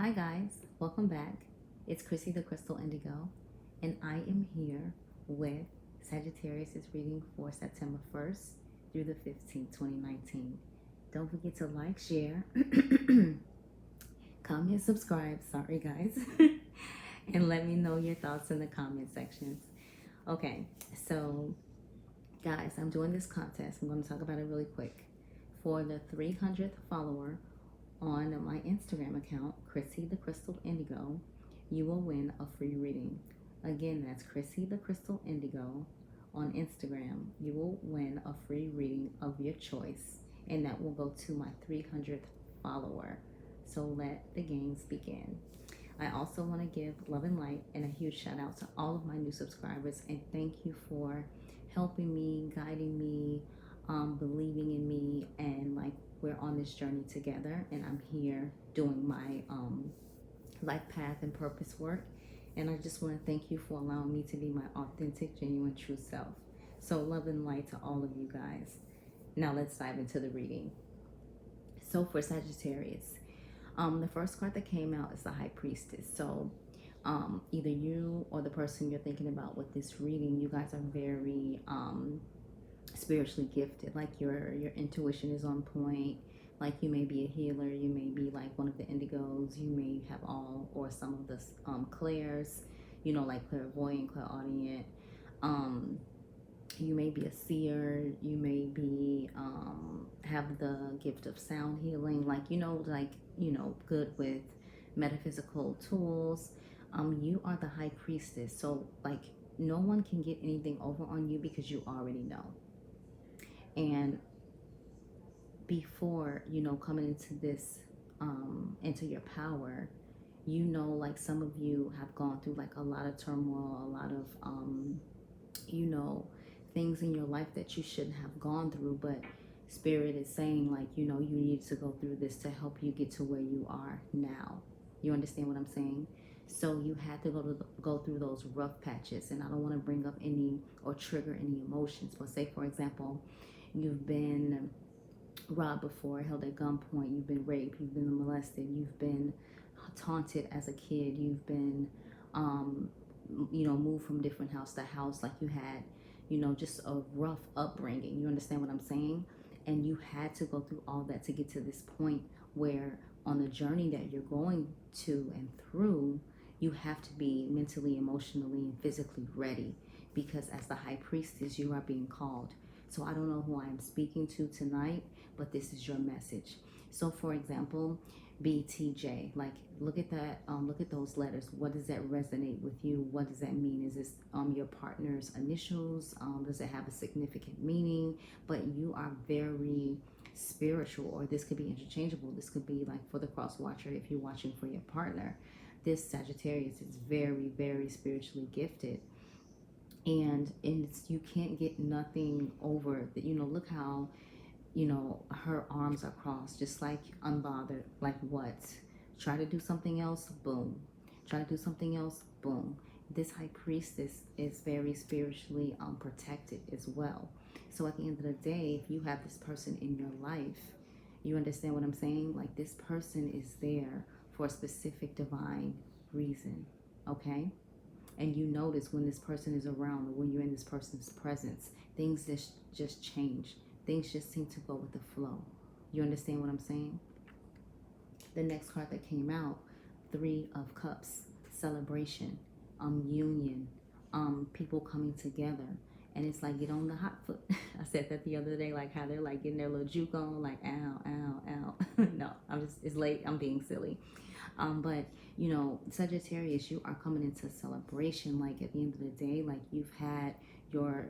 Hi guys, welcome back. It's Chrissy the Crystal Indigo, and I am here with Sagittarius' reading for September 1st through the 15th, 2019. Don't forget to like, share, comment, subscribe. Sorry guys. And let me know your thoughts in the comment sections. Okay, so guys, I'm doing this contest. I'm going to talk about it really quick. For the 300th follower on my Instagram account, Chrissy the Crystal Indigo, you will win a free reading. Again, that's Chrissy the Crystal Indigo on Instagram. You will win a free reading of your choice, and that will go to my 300th follower. So let the games begin. I also want to give love and light and a huge shout out to all of my new subscribers, and thank you for helping me, guiding me, believing in me, and like we're on this journey together, and I'm here doing my life path and purpose work. And I just want to thank you for allowing me to be my authentic, genuine, true self. So love and light to all of you guys. Now let's dive into the reading. So for Sagittarius, the first card that came out is the High Priestess. So either you or the person you're thinking about with this reading, you guys are very spiritually gifted. Like your intuition is on point. Like you may be a healer, you may be like one of the indigos, you may have all or some of the clairs, you know, like clairvoyant, clairaudient. You may be a seer, you may be have the gift of sound healing, like good with metaphysical tools. You are the High Priestess, so like no one can get anything over on you because you already know. And before coming into this into your power, like some of you have gone through like a lot of turmoil, a lot of things in your life that you shouldn't have gone through, but spirit is saying like you need to go through this to help you get to where you are now. You understand what I'm saying? So you had to go through those rough patches, and I don't want to bring up any or trigger any emotions, but say for example, you've been robbed before, held at gunpoint, you've been raped, you've been molested, you've been taunted as a kid, you've been moved from different house to house, like you had just a rough upbringing. You understand what I'm saying? And you had to go through all that to get to this point where on the journey that you're going to and through, you have to be mentally, emotionally, and physically ready, because as the High Priestess, you are being called. So I don't know who I am speaking to tonight, but this is your message. So for example, BTJ, like look at that, look at those letters. What does that resonate with you? What does that mean? Is this your partner's initials? Does it have a significant meaning? But you are very spiritual, or this could be interchangeable. This could be like for the cross watcher, if you're watching for your partner. This Sagittarius is very, very spiritually gifted. And you can't get nothing over that. Look how her arms are crossed, just like unbothered. Like what? Try to do something else, boom. Try to do something else, boom. This High Priestess is very spiritually protected as well. So at the end of the day, if you have this person in your life, you understand what I'm saying? Like this person is there for a specific divine reason, okay? And you notice when this person is around, or when you're in this person's presence, things just change. Things just seem to go with the flow. You understand what I'm saying? The next card that came out, Three of Cups, celebration, union, people coming together. And it's like, get on the hot foot. I said that the other day, like how they're like getting their little juke on, like ow, ow, ow. No, it's late, I'm being silly. But Sagittarius, you are coming into celebration. Like at the end of the day, like you've had your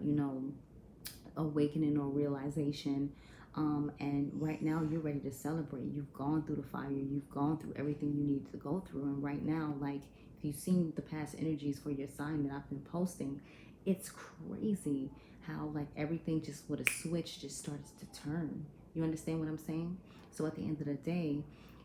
awakening or realization, and right now you're ready to celebrate. You've gone through the fire, you've gone through everything you need to go through, and right now, like if you've seen the past energies for your sign that I've been posting, it's crazy how like everything just with a switch just starts to turn. You understand what I'm saying? So at the end of the day,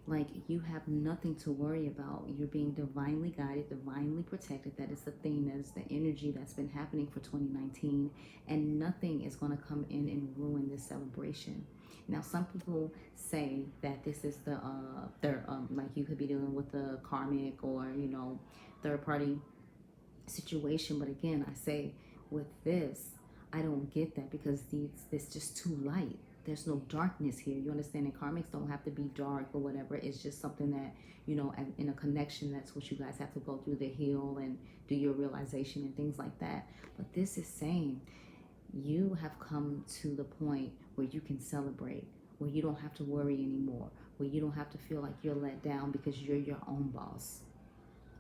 Like, you have nothing to worry about. You're being divinely guided, divinely protected. That is the thing, that is the energy that's been happening for 2019. And nothing is going to come in and ruin this celebration. Now, some people say that this is the third, like you could be dealing with the karmic or, third party situation. But again, I say with this, I don't get that, because it's just too light. There's no darkness here. You understand? And karmics don't have to be dark or whatever. It's just something that, in a connection, that's what you guys have to go through to heal and do your realization and things like that. But this is saying you have come to the point where you can celebrate, where you don't have to worry anymore, where you don't have to feel like you're let down, because you're your own boss.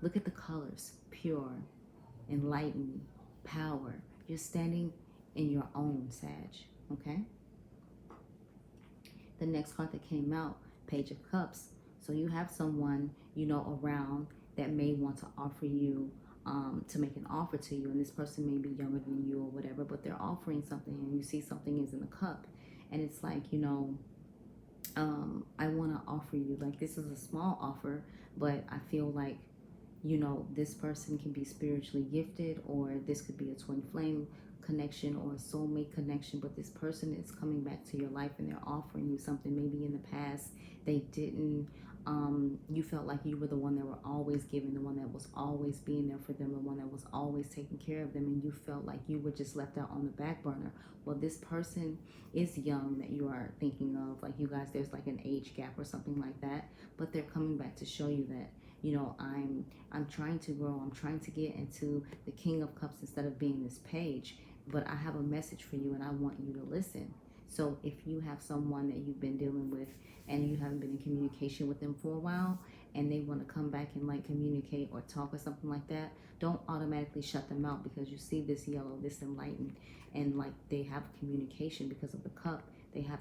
Look at the colors: pure, enlightened, power. You're standing in your own, Sag. Okay? The next card that came out, Page of Cups. So you have someone, around that may want to offer you, to make an offer to you. And this person may be younger than you or whatever, but they're offering something, and you see something is in the cup. And it's like, I want to offer you, like, this is a small offer, but I feel like, this person can be spiritually gifted, or this could be a twin flame connection or a soulmate connection. But this person is coming back to your life, and they're offering you something. Maybe in the past they didn't, you felt like you were the one that were always giving, the one that was always being there for them, the one that was always taking care of them, and you felt like you were just left out on the back burner. Well, this person is young that you are thinking of, like, you guys, there's like an age gap or something like that, but they're coming back to show you that, I'm trying to grow. I'm trying to get into the King of Cups instead of being this page. But I have a message for you, and I want you to listen. So if you have someone that you've been dealing with and you haven't been in communication with them for a while, and they want to come back and like communicate or talk or something like that, don't automatically shut them out, because you see this yellow, this enlightened, and like they have communication because of the cup. They have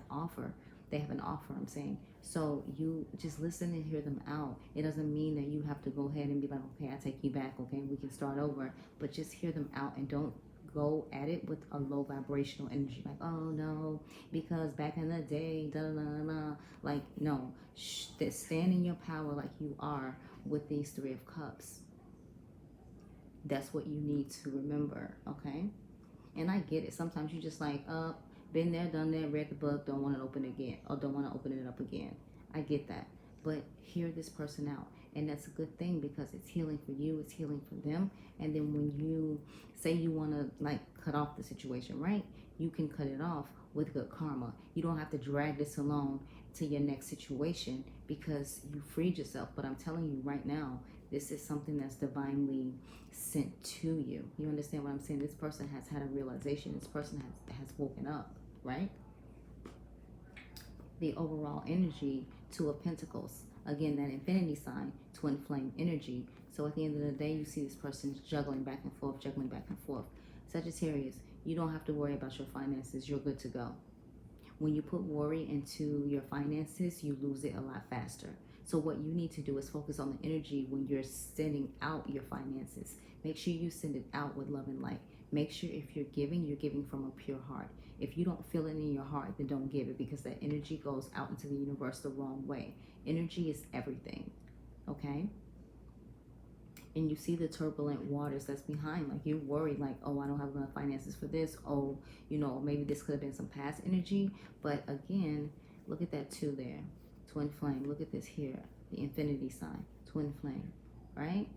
an offer, I'm saying. So you just listen and hear them out. It doesn't mean that you have to go ahead and be like, okay, I take you back, okay, we can start over. But just hear them out, and don't go at it with a low vibrational energy, like, oh no, because back in the day, da da da da. Like, no, stand in your power like you are with these Three of Cups. That's what you need to remember, okay? And I get it. Sometimes you just like, been there, done that, read the book, don't want to open it again, or don't want to open it up again. I get that. But hear this person out. And that's a good thing, because it's healing for you, it's healing for them. And then when you say you want to like cut off the situation, right? You can cut it off with good karma. You don't have to drag this along to your next situation, because you freed yourself. But I'm telling you right now, this is something that's divinely sent to you. You understand what I'm saying? This person has had a realization. This person has woken up, right? The overall energy, Two of Pentacles. Again, that infinity sign, twin flame energy. So at the end of the day, you see this person juggling back and forth, juggling back and forth. Sagittarius, you don't have to worry about your finances. You're good to go. When you put worry into your finances, you lose it a lot faster. So what you need to do is focus on the energy when you're sending out your finances. Make sure you send it out with love and light. Make sure if you're giving from a pure heart. If you don't feel it in your heart, then don't give it, because that energy goes out into the universe the wrong way. Energy is everything, okay? And you see the turbulent waters that's behind. Like, you're worried, like, oh, I don't have enough finances for this. Oh, maybe this could have been some past energy. But again, look at that two there. Twin flame. Look at this here. The infinity sign. Twin flame, right?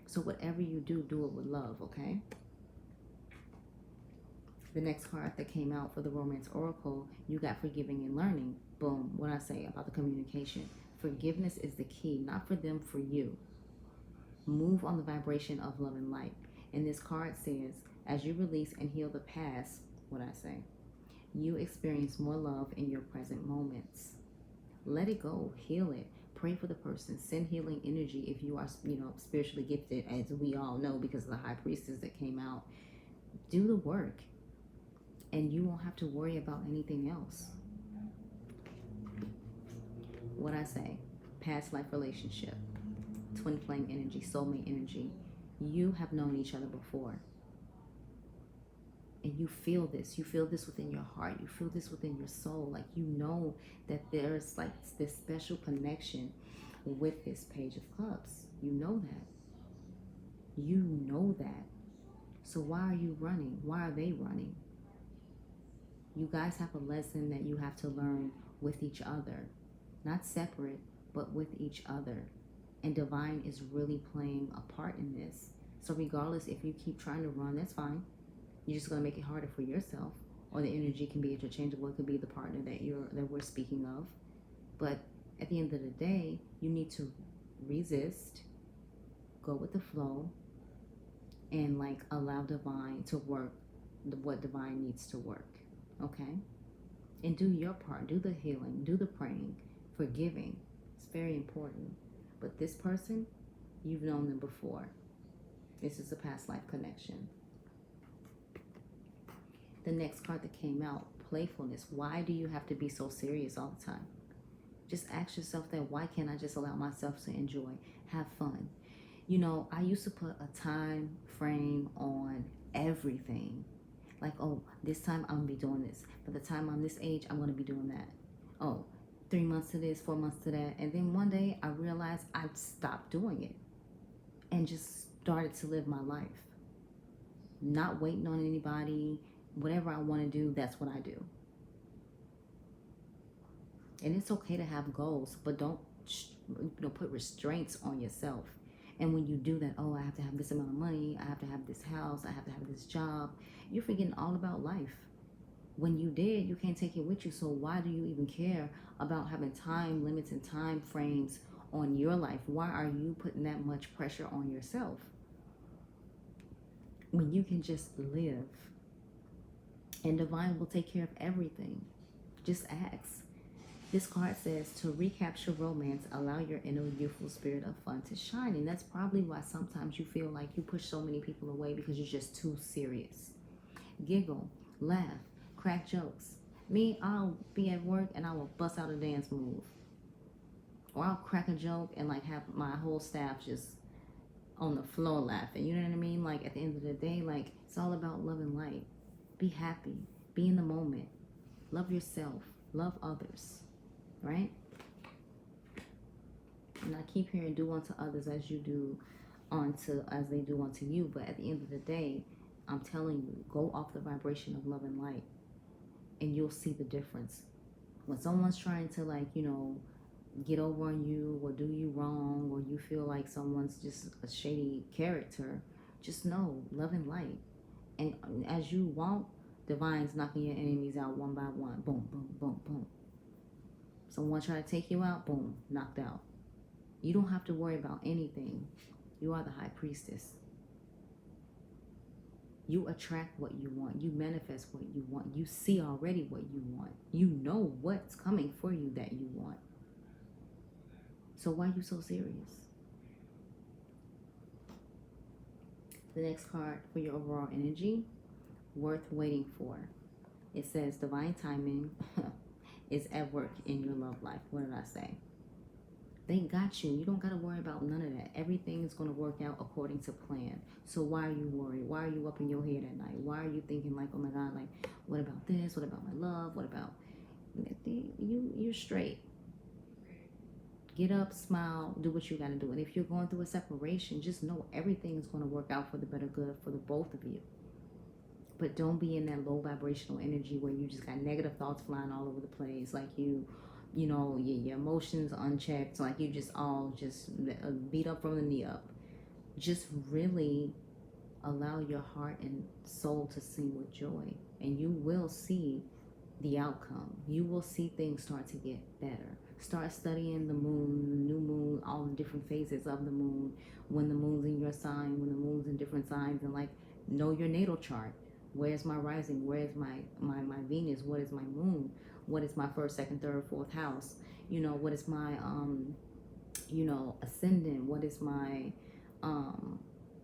So whatever you do, do it with love, okay? The next card that came out for the Romance Oracle, you got forgiving and learning. Boom. What I say about the communication. Forgiveness is the key, not for them, for you. Move on the vibration of love and light. And this card says, as you release and heal the past, what I say, you experience more love in your present moments. Let it go. Heal it. Pray for the person. Send healing energy if you are, spiritually gifted, as we all know because of the High Priestess that came out. Do the work, and you won't have to worry about anything else. What I say, past life relationship, twin flame energy, soulmate energy. You have known each other before. And you feel this within your heart, you feel this within your soul, like you know that there's like this special connection with this Page of Cups. You know that. You know that. So why are you running? Why are they running? You guys have a lesson that you have to learn with each other. Not separate, but with each other. And divine is really playing a part in this. So regardless if you keep trying to run, that's fine. You're just going to make it harder for yourself. Or the energy can be interchangeable. It could be the partner that we're speaking of. But at the end of the day, you need to resist, go with the flow, and like allow divine to work what divine needs to work. Okay? And do your part. Do the healing. Do the praying. Forgiving. It's very important. But this person, you've known them before. This is a past life connection. The next card that came out, playfulness. Why do you have to be so serious all the time? Just ask yourself that. Why can't I just allow myself to enjoy, have fun? You know, I used to put a time frame on everything. Like, oh, this time I'm going to be doing this. By the time I'm this age, I'm going to be doing that. Oh, 3 months to this, 4 months to that. And then one day I realized I'd stopped doing it and just started to live my life. Not waiting on anybody. Whatever I want to do, that's what I do. And it's okay to have goals, but don't put restraints on yourself. And when you do that, oh, I have to have this amount of money, I have to have this house, I have to have this job, you're forgetting all about life. When you did, you can't take it with you. So why do you even care about having time limits and time frames on your life? Why are you putting that much pressure on yourself when you can just live? And divine will take care of everything. Just ask. This card says to recapture romance, allow your inner youthful spirit of fun to shine. And that's probably why sometimes you feel like you push so many people away, because you're just too serious. Giggle, laugh, crack jokes. Me, I'll be at work and I will bust out a dance move. Or I'll crack a joke and like have my whole staff just on the floor laughing. You know what I mean? Like at the end of the day, like it's all about love and light. Be happy. Be in the moment. Love yourself. Love others. Right? And I keep hearing do unto others as they do unto you. But at the end of the day, I'm telling you, go off the vibration of love and light, and you'll see the difference. When someone's trying to get over on you or do you wrong, or you feel like someone's just a shady character, just know love and light. And as you walk, divine's knocking your enemies out one by one. Boom, boom, boom, boom. Someone try to take you out, boom, knocked out. You don't have to worry about anything. You are the high priestess. You attract what you want. You manifest what you want. You see already what you want. You know what's coming for you that you want. So why are you so serious? The next card for your overall energy, worth waiting for. It says divine timing is at work in your love life. What did I say? They got you. You don't got to worry about none of that. Everything is going to work out according to plan. So why are you worried? Why are you up in your head at night? Why are you thinking like, oh my God, like, what about this? What about my love? What about... You're straight. Get up, smile, do what you got to do. And if you're going through a separation, just know everything is going to work out for the better good for the both of you. But don't be in that low vibrational energy where you just got negative thoughts flying all over the place. Like your emotions unchecked. Like you just all beat up from the knee up. Just really allow your heart and soul to sing with joy. And you will see the outcome. You will see things start to get better. Start studying the moon, the new moon, all the different phases of the moon. When the moon's in your sign, when the moon's in different signs. And know your natal chart. Where's my rising? Where's my Venus? What is my moon? What is my first, second, third, fourth house? What is my, ascendant? What is my,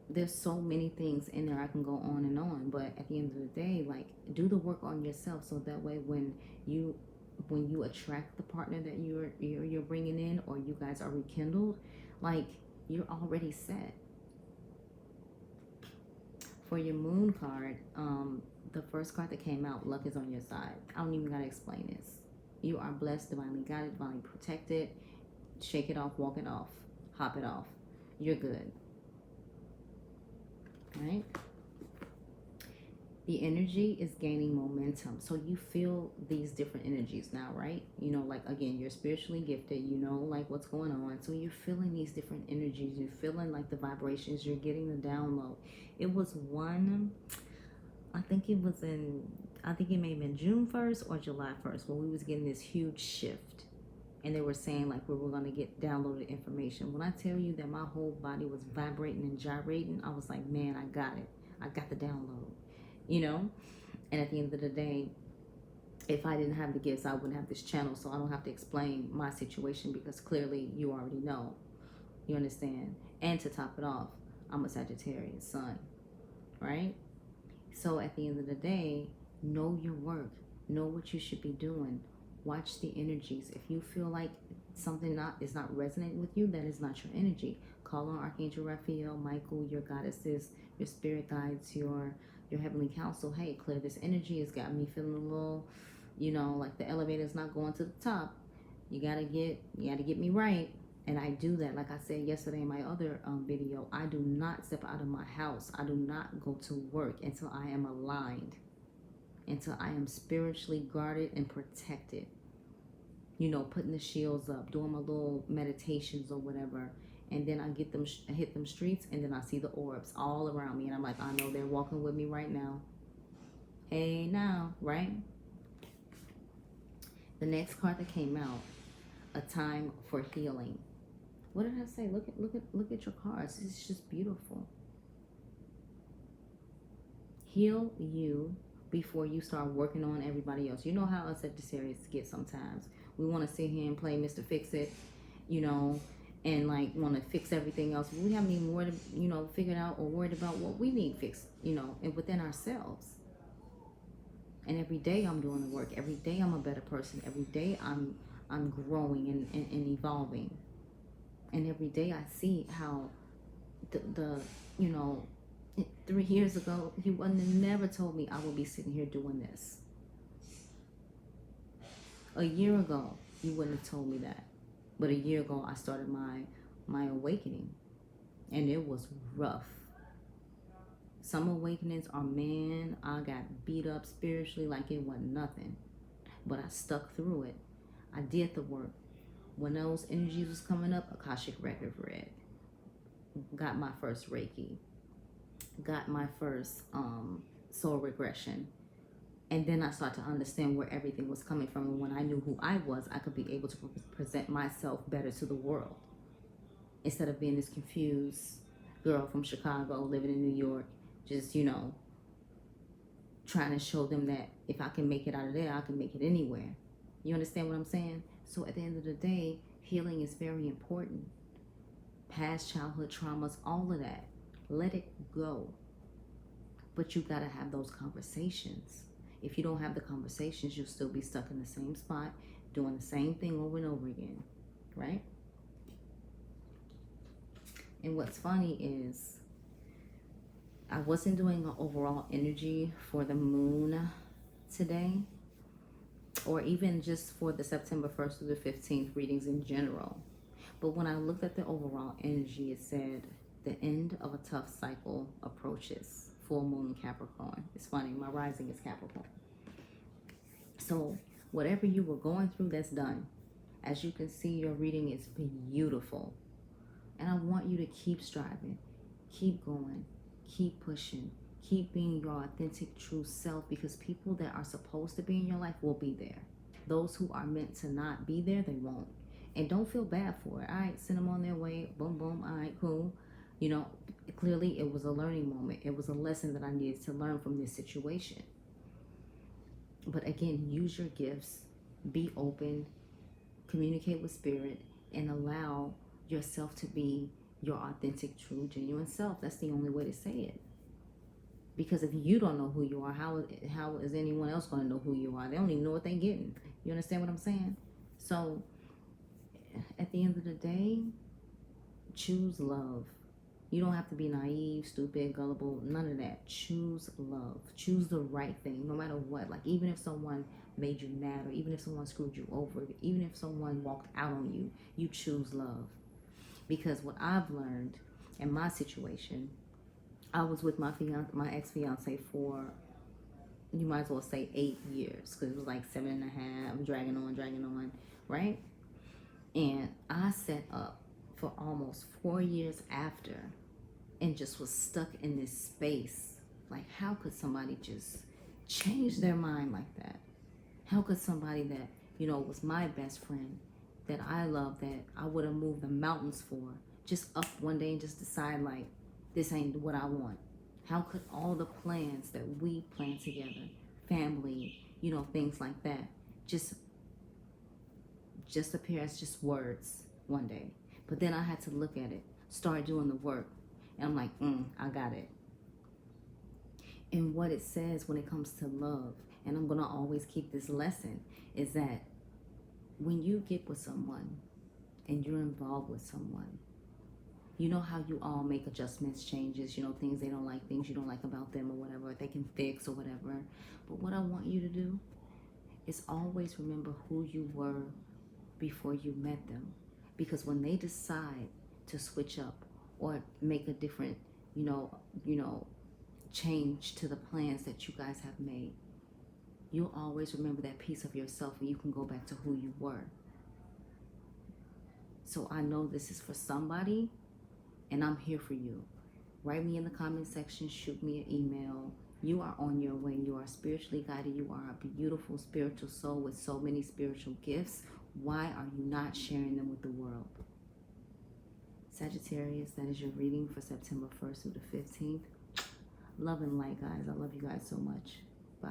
there's so many things in there. I can go on and on. But at the end of the day, do the work on yourself. So that way when you attract the partner that you're bringing in, or you guys are rekindled, you're already set. For your moon card, The first card that came out, luck is on your side. I don't even gotta explain this. You are blessed, divinely guided, divinely protected. Shake it off, walk it off, hop it off. You're good. Right? The energy is gaining momentum. So you feel these different energies now, right? You know, like, again, you're spiritually gifted. You know, like, what's going on. So you're feeling these different energies. You're feeling, like, the vibrations. You're getting the download. It was one, I think it may have been June 1st or July 1st when we was getting this huge shift. And they were saying, like, we were going to get downloaded information. When I tell you that my whole body was vibrating and gyrating, I was like, man, I got it. I got the download. You know, and at the end of the day, if I didn't have the gifts, I wouldn't have this channel, so I don't have to explain my situation because clearly you already know. You understand? And to top it off, I'm a Sagittarius sun, right? So at the end of the day, know your work, know what you should be doing, watch the energies. If you feel like something is not resonating with you, that is not your energy. Call on Archangel Raphael, Michael, your goddesses, your spirit guides, your heavenly counsel. Hey, clear this energy. It's got me feeling a little, you know, like the elevator's not going to the top. You gotta get me right. And I do that. Like I said yesterday in my other video, I do not step out of my house. I do not go to work until I am aligned, until I am spiritually guarded and protected. You know, putting the shields up, doing my little meditations or whatever. And then I hit them streets, and then I see the orbs all around me. And I'm like, I know they're walking with me right now. Hey, now, right? The next card that came out, a time for healing. What did I say? Look at your cards. It's just beautiful. Heal you before you start working on everybody else. You know how us Sagittarius get sometimes. We want to sit here and play Mr. Fix-It, you know, and like want to fix everything else. We haven't even worried, you know, figured out or worried about what we need fixed, you know, and within ourselves. And every day I'm doing the work. Every day I'm a better person. Every day I'm growing and evolving. And every day I see how the you know, 3 years ago, he wouldn't have never told me I would be sitting here doing this. A year ago, you wouldn't have told me that. But a year ago, I started my awakening. And it was rough. Some awakenings are, man, I got beat up spiritually like it wasn't nothing. But I stuck through it. I did the work. When those energies was coming up, Akashic record read. Got my first Reiki. Got my first soul regression. And then I started to understand where everything was coming from. And when I knew who I was, I could be able to present myself better to the world. Instead of being this confused girl from Chicago living in New York, just, you know, trying to show them that if I can make it out of there, I can make it anywhere. You understand what I'm saying? So at the end of the day, healing is very important. Past childhood traumas, all of that. Let it go. But you got to have those conversations. If you don't have the conversations, you'll still be stuck in the same spot, doing the same thing over and over again, right? And what's funny is I wasn't doing an overall energy for the moon today, or even just for the September 1st through the 15th readings in general. But when I looked at the overall energy, it said the end of a tough cycle approaches. Full moon Capricorn. It's funny, my rising is Capricorn. So whatever you were going through, that's done. As you can see, your reading is beautiful. And I want you to keep striving, keep going, keep pushing, keep being your authentic, true self, because people that are supposed to be in your life will be there. Those who are meant to not be there, they won't. And don't feel bad for it. All right, send them on their way. Boom, boom. All right, cool. You know, clearly it was a learning moment. It was a lesson that I needed to learn from this situation. But again, use your gifts. Be open. Communicate with spirit. And allow yourself to be your authentic, true, genuine self. That's the only way to say it. Because if you don't know who you are, how is anyone else going to know who you are? They don't even know what they're getting. You understand what I'm saying? So, at the end of the day, choose love. You don't have to be naive, stupid, gullible, none of that. Choose love. Choose the right thing, no matter what. Like, even if someone made you mad, or even if someone screwed you over, even if someone walked out on you, you choose love. Because what I've learned in my situation, I was with my ex-fiance for, you might as well say 8 years, because it was like 7.5, dragging on, right? And I set up for almost 4 years after, and just was stuck in this space. Like, how could somebody just change their mind like that? How could somebody that, was my best friend, that I love, that I would have moved the mountains for, just up one day and just decide, like, this ain't what I want? How could all the plans that we plan together, family, things like that, just appear as just words one day? But then I had to look at it, start doing the work, and I'm like, I got it. And what it says when it comes to love, and I'm going to always keep this lesson, is that when you get with someone and you're involved with someone, you know how you all make adjustments, changes, things they don't like, things you don't like about them or whatever, they can fix or whatever. But what I want you to do is always remember who you were before you met them. Because when they decide to switch up or make a different, change to the plans that you guys have made, you'll always remember that piece of yourself, and you can go back to who you were. So I know this is for somebody, and I'm here for you. Write me in the comment section, shoot me an email. You are on your way. You are spiritually guided. You are a beautiful spiritual soul with so many spiritual gifts. Why are you not sharing them with the world? Sagittarius, that is your reading for September 1st through the 15th. Love and light, guys. I love you guys so much. Bye.